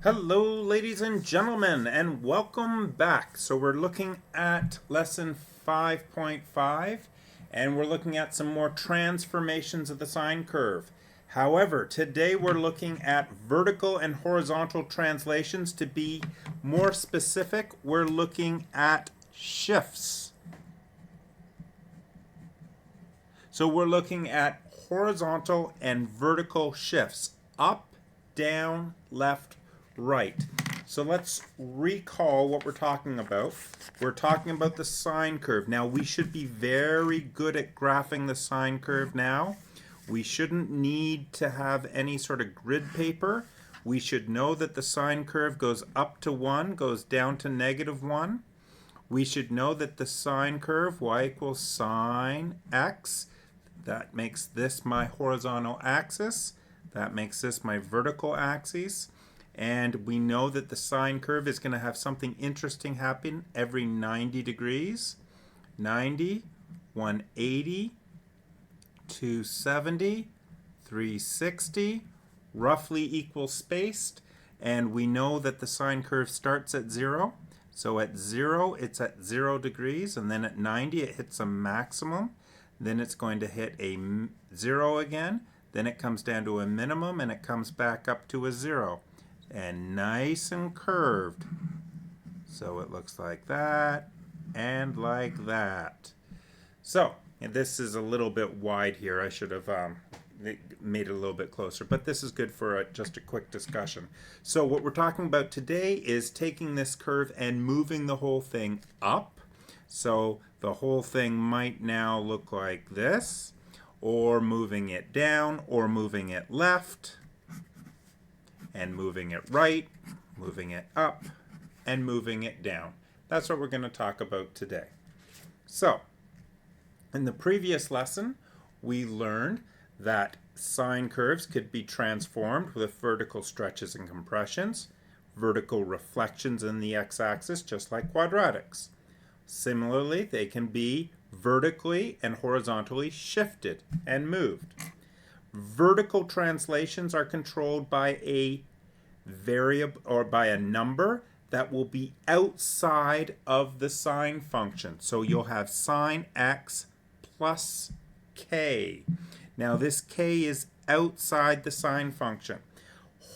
Hello, ladies and gentlemen, and welcome back. So we're looking at lesson 5.5, and we're looking at some more transformations of the sine curve. However, today we're looking at vertical and horizontal translations. To be more specific, we're looking at shifts. So we're looking at horizontal and vertical shifts, up, down, left, right. So let's recall what we're talking about. We're talking about the sine curve. Now we should be very good at graphing the sine curve now. We shouldn't need to have any sort of grid paper. We should know that the sine curve goes up to 1, goes down to -1. We should know that the sine curve, y equals sine x, that makes this my horizontal axis. That makes this my vertical axis. And we know that the sine curve is going to have something interesting happen every 90 degrees. 90, 180, 270, 360, roughly equal spaced. And we know that the sine curve starts at 0. So at 0, it's at 0 degrees. And then at 90, it hits a maximum. Then it's going to hit a 0 again. Then it comes down to a minimum, and it comes back up to a 0. And nice and curved. So it looks like that and like that. So this is a little bit wide here. I should have made it a little bit closer, but this is good for just a quick discussion. So what we're talking about today is taking this curve and moving the whole thing up. So the whole thing might now look like this, or moving it down, or moving it left, and moving it right, moving it up, and moving it down. That's what we're going to talk about today. So, in the previous lesson, we learned that sine curves could be transformed with vertical stretches and compressions, vertical reflections in the x-axis, just like quadratics. Similarly, they can be vertically and horizontally shifted and moved. Vertical translations are controlled by a variable or by a number that will be outside of the sine function. So you'll have sine x plus k. Now this k is outside the sine function.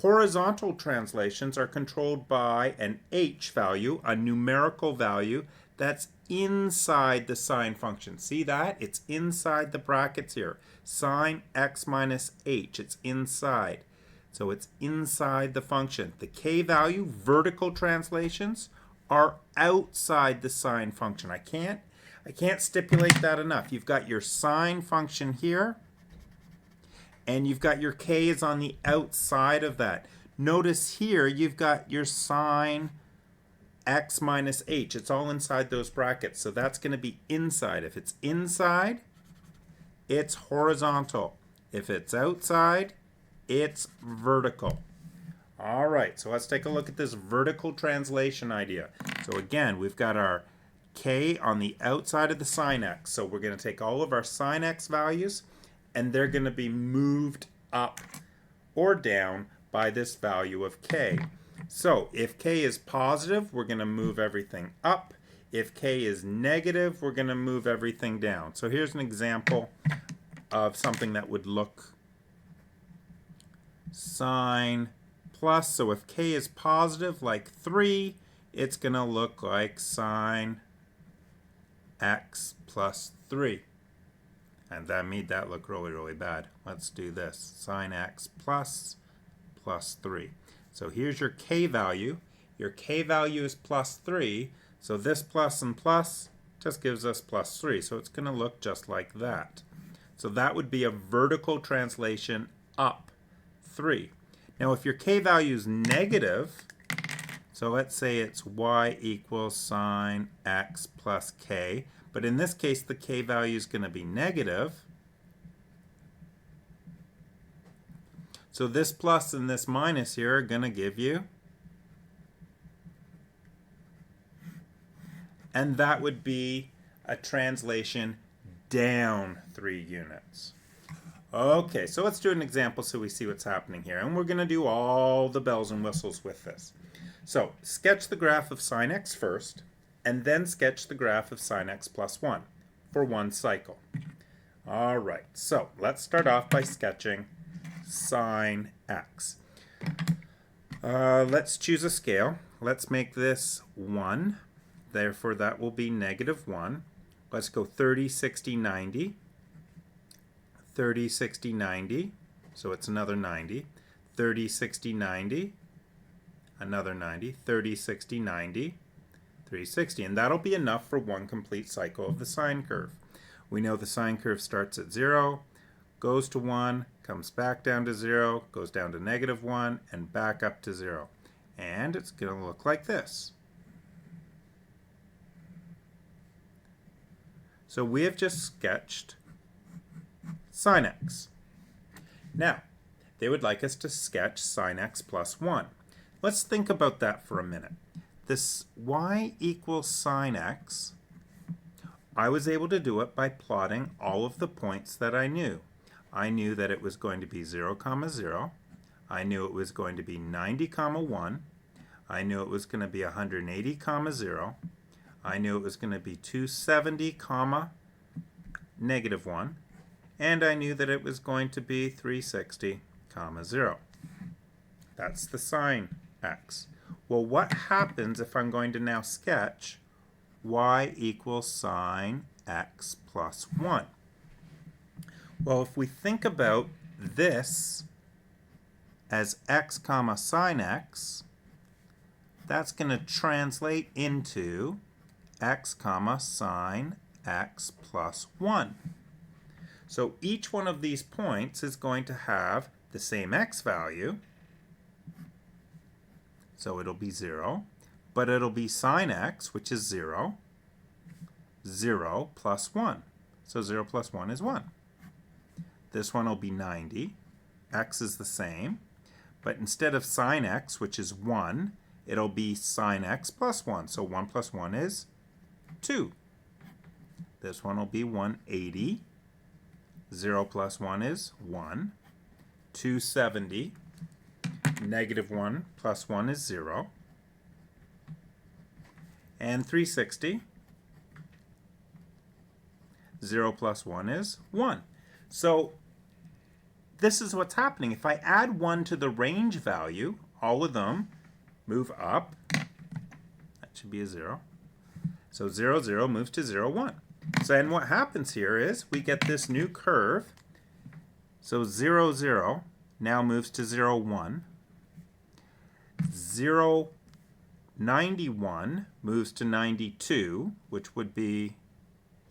Horizontal translations are controlled by an h value, a numerical value that's inside the sine function. See that? It's inside the brackets here. Sine x minus h. It's inside. So it's inside the function. The k value, vertical translations, are outside the sine function. I can't stipulate that enough. You've got your sine function here, and you've got your k is on the outside of that. Notice here you've got your sine x minus h. It's all inside those brackets. So that's going to be inside. If it's inside, it's horizontal. If it's outside, it's vertical. All right, so let's take a look at this vertical translation idea. So again, we've got our k on the outside of the sine x. So we're going to take all of our sine x values, and they're going to be moved up or down by this value of k. So if k is positive, we're going to move everything up. If k is negative, we're going to move everything down. So here's an example of something that would look sine plus. So if k is positive, like 3, it's going to look like sine x plus 3. And that made that look really, really bad. Let's do this. Sine x plus 3. So here's your k value. Your k value is plus 3. So this plus and plus just gives us plus 3. So it's going to look just like that. So that would be a vertical translation up 3. Now if your k value is negative, so let's say it's y equals sine x plus k. But in this case, the k value is going to be negative. So this plus and this minus here are going to give you, and that would be a translation down 3 units. Okay, so let's do an example so we see what's happening here. And we're going to do all the bells and whistles with this. So sketch the graph of sine x first, and then sketch the graph of sine x plus 1 for one cycle. All right, so let's start off by sketching sine x. Let's choose a scale. Let's make this 1. Therefore, that will be -1. Let's go 30, 60, 90. 30, 60, 90. So it's another 90. 30, 60, 90. Another 90. 30, 60, 90. 360. And that'll be enough for one complete cycle of the sine curve. We know the sine curve starts at 0, goes to 1, comes back down to 0, goes down to -1, and back up to 0. And it's going to look like this. So we have just sketched sine x. Now, they would like us to sketch sine x plus 1. Let's think about that for a minute. This y equals sine x, I was able to do it by plotting all of the points that I knew. I knew that it was going to be 0, 0. I knew it was going to be 90, 1. I knew it was going to be 180, 0. I knew it was going to be 270, -1. And I knew that it was going to be 360, 0. That's the sine x. Well, what happens if I'm going to now sketch y equals sine x plus 1? Well, if we think about this as x sine x, that's going to translate into x sine x plus 1. So each one of these points is going to have the same x value. So it'll be 0. But it'll be sine x, which is 0. 0 plus 1. So 0 plus 1 is 1. This one will be 90. X is the same. But instead of sine x, which is 1, it'll be sine x plus 1. So 1 plus 1 is 2. This one will be 180. 0 plus 1 is 1. 270. -1 plus 1 is 0. And 360. 0 plus 1 is 1. So this is what's happening. If I add 1 to the range value, all of them move up. That should be a 0. So 0, 0 moves to 0, 1. So then what happens here is we get this new curve. So 0, 0 now moves to 0, 1. 0, 91 moves to 92, which would be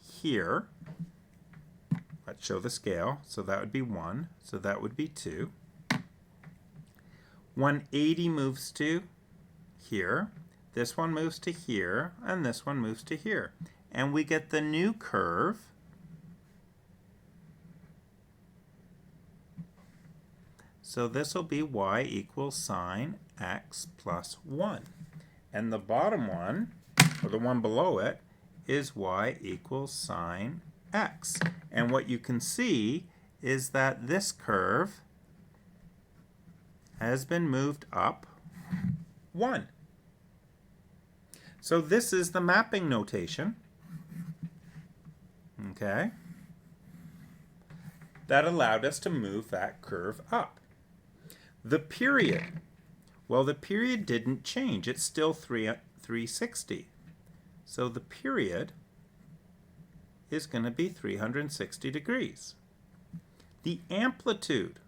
here. Let's show the scale. So that would be 1. So that would be 2. 180 moves to here. This one moves to here. And this one moves to here. And we get the new curve. So this will be y equals sine x plus 1. And the bottom one, or the one below it, is y equals sine x. And what you can see is that this curve has been moved up 1. So this is the mapping notation. Okay? That allowed us to move that curve up. The period. Well, the period didn't change. It's still 360. So the period is going to be 360 degrees. The amplitude.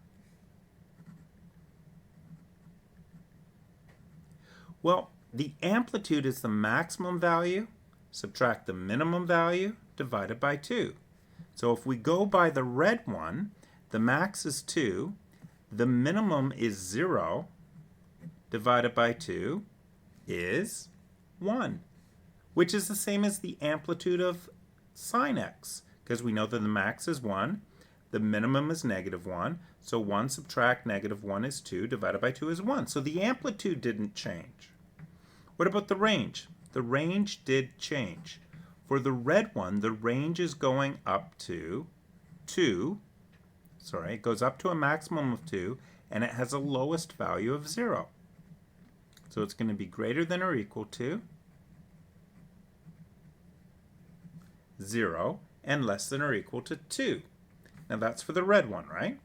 Well, the amplitude is the maximum value, subtract the minimum value, divided by 2. So if we go by the red one, the max is 2, the minimum is 0, divided by 2 is 1, which is the same as the amplitude of sine x, because we know that the max is 1, the minimum is -1, so 1 subtract -1 is 2, divided by 2 is 1. So the amplitude didn't change. What about the range? The range did change. For the red one, the range is going up to 2, sorry, it goes up to a maximum of 2, and it has a lowest value of 0. So it's going to be greater than or equal to 0 and less than or equal to 2. Now that's for the red one, right?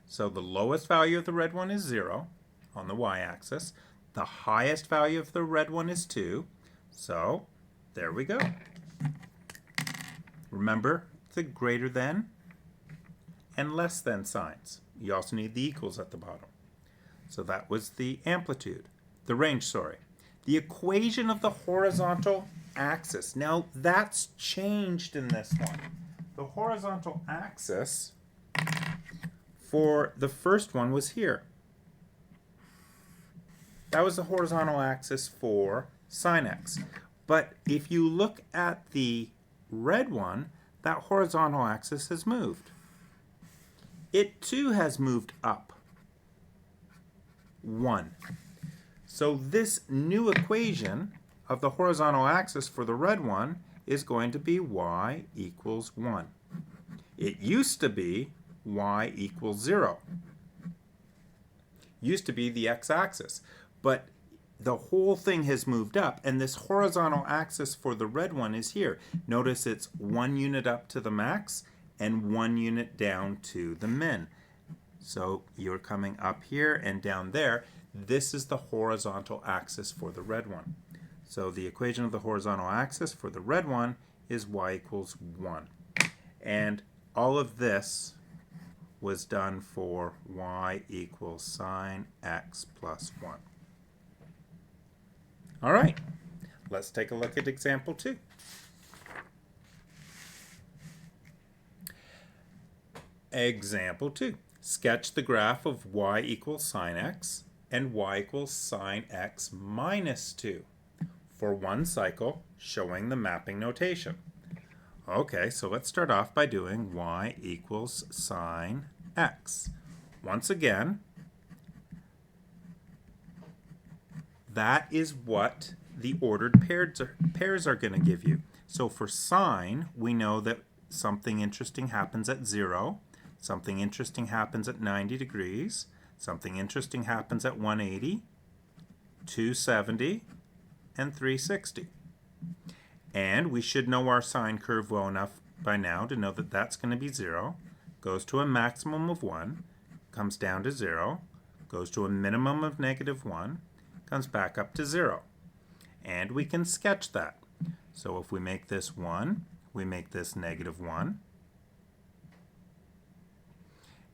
So the lowest value of the red one is 0 on the y-axis. The highest value of the red one is 2. So there we go. Remember the greater than and less than signs. You also need the equals at the bottom. So that was the amplitude, the range, sorry. The equation of the horizontal axis. Now that's changed in this one. The horizontal axis for the first one was here. That was the horizontal axis for sine x. But if you look at the red one, that horizontal axis has moved. It too has moved up 1. So this new equation of the horizontal axis for the red one is going to be y equals 1. It used to be y equals 0. Used to be the x-axis. But the whole thing has moved up, and this horizontal axis for the red one is here. Notice it's 1 unit up to the max and 1 unit down to the min. So you're coming up here and down there. This is the horizontal axis for the red one. So the equation of the horizontal axis for the red one is y equals 1. And all of this was done for y equals sine x plus 1. All right, let's take a look at example 2. Example 2. Sketch the graph of y equals sine x and y equals sine x minus 2 for one cycle, showing the mapping notation. Okay, so let's start off by doing y equals sine x. Once again, that is what the ordered pairs are going to give you. So for sine, we know that something interesting happens at 0, something interesting happens at 90 degrees, something interesting happens at 180, 270, and 360. And we should know our sine curve well enough by now to know that that's going to be 0, goes to a maximum of 1, comes down to 0, goes to a minimum of -1, comes back up to 0. And we can sketch that. So if we make this 1, we make this -1.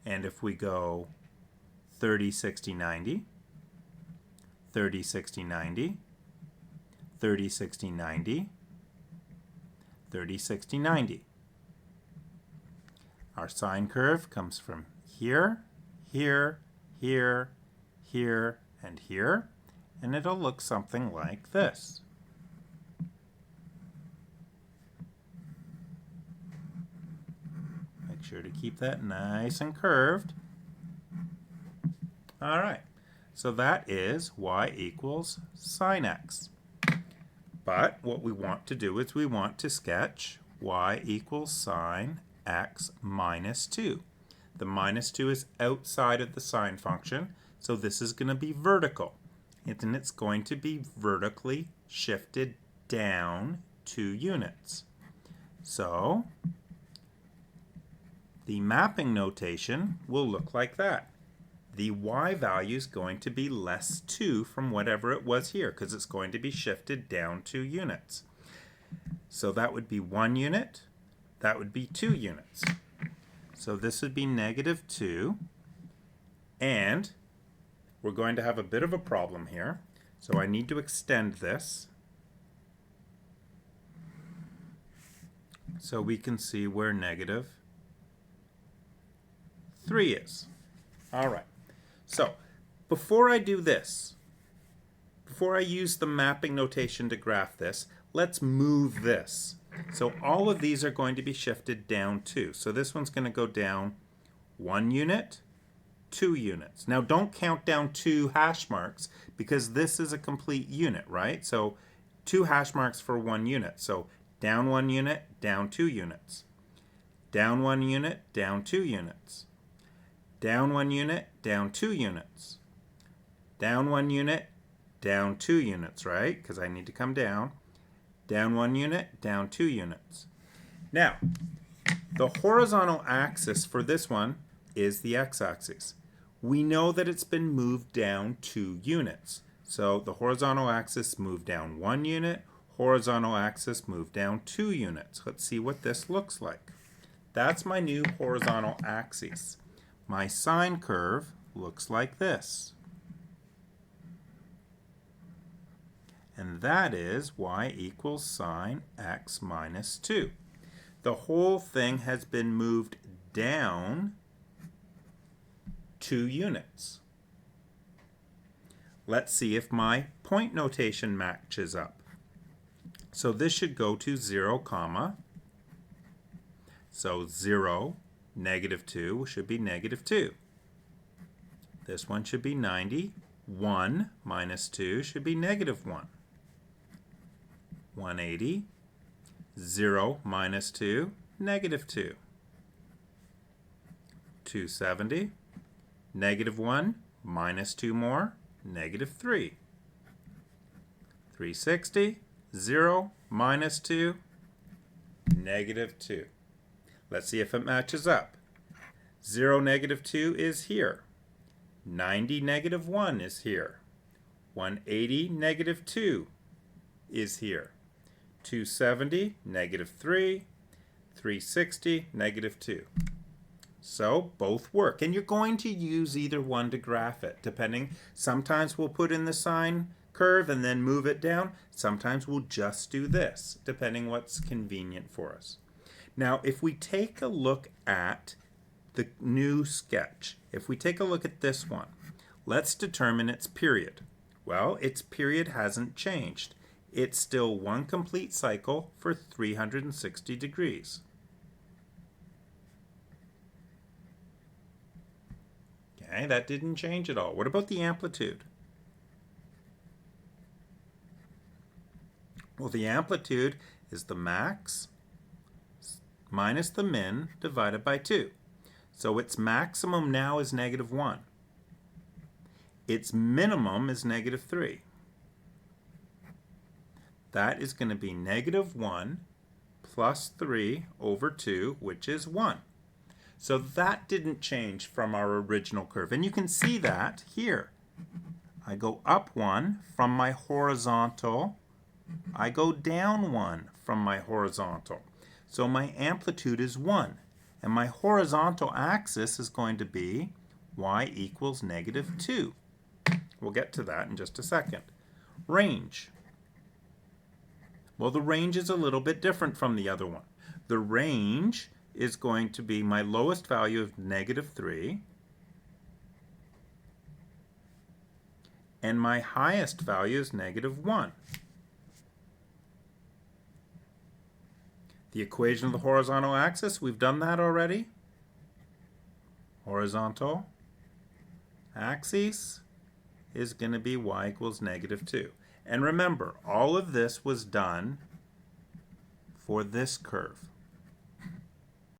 And if we go 30, 60, 90, 30, 60, 90, 30, 60, 90, 30, 60, 90. Our sine curve comes from here, here, here, here, and here. And it'll look something like this. Make sure to keep that nice and curved. All right, so that is y equals sine x. But what we want to do is we want to sketch y equals sine x minus 2. The minus 2 is outside of the sine function, so this is going to be vertical. And it's going to be vertically shifted down 2 units. So the mapping notation will look like that. The y value is going to be less 2 from whatever it was here because it's going to be shifted down 2 units. So that would be 1 unit, that would be 2 units. So this would be -2, and we're going to have a bit of a problem here. So I need to extend this so we can see where -3 is. All right. So before I do this, before I use the mapping notation to graph this, let's move this. So all of these are going to be shifted down 2. So this one's going to go down 1 unit, 2 units. Now don't count down 2 hash marks because this is a complete unit, right? So 2 hash marks for 1 unit. So down 1 unit, down 2 units. Down 1 unit, down 2 units. Down 1 unit, down 2 units. Down 1 unit, down 2 units, right? Because I need to come down. Down 1 unit, down 2 units. Now, the horizontal axis for this one is the x-axis. We know that it's been moved down 2 units. So the horizontal axis moved down 1 unit, horizontal axis moved down 2 units. Let's see what this looks like. That's my new horizontal axis. My sine curve looks like this. And that is y equals sine x minus 2. The whole thing has been moved down 2 units. Let's see if my point notation matches up. So this should go to 0, comma. So 0, negative 2 should be negative 2. This one should be 90. 1 minus 2 should be negative 1. 180. 0 minus 2, negative 2. 270. Negative 1 minus 2 more, negative 3. 360. 0 minus 2, negative 2. Let's see if it matches up. 0, negative 2 is here. 90, negative 1 is here. 180, negative 2 is here. 270, negative 3. 360, negative 2. So both work. And you're going to use either one to graph it, depending. Sometimes we'll put in the sine curve and then move it down. Sometimes we'll just do this, depending what's convenient for us. Now, if we take a look at the new sketch, if we take a look at this one, let's determine its period. Well, its period hasn't changed. It's still one complete cycle for 360 degrees. Okay, that didn't change at all. What about the amplitude? Well, the amplitude is the max minus the min divided by 2. So its maximum now is negative 1. Its minimum is negative 3. That is going to be negative 1 plus 3 over 2, which is 1. So that didn't change from our original curve. And you can see that here. I go up 1 from my horizontal. I go down 1 from my horizontal. So my amplitude is 1. And my horizontal axis is going to be y equals negative 2. We'll get to that in just a second. Range. Well, the range is a little bit different from the other one. The range is going to be my lowest value of negative 3 and my highest value is negative 1. The equation of the horizontal axis, we've done that already. Horizontal axis is going to be y equals negative 2. And remember, all of this was done for this curve.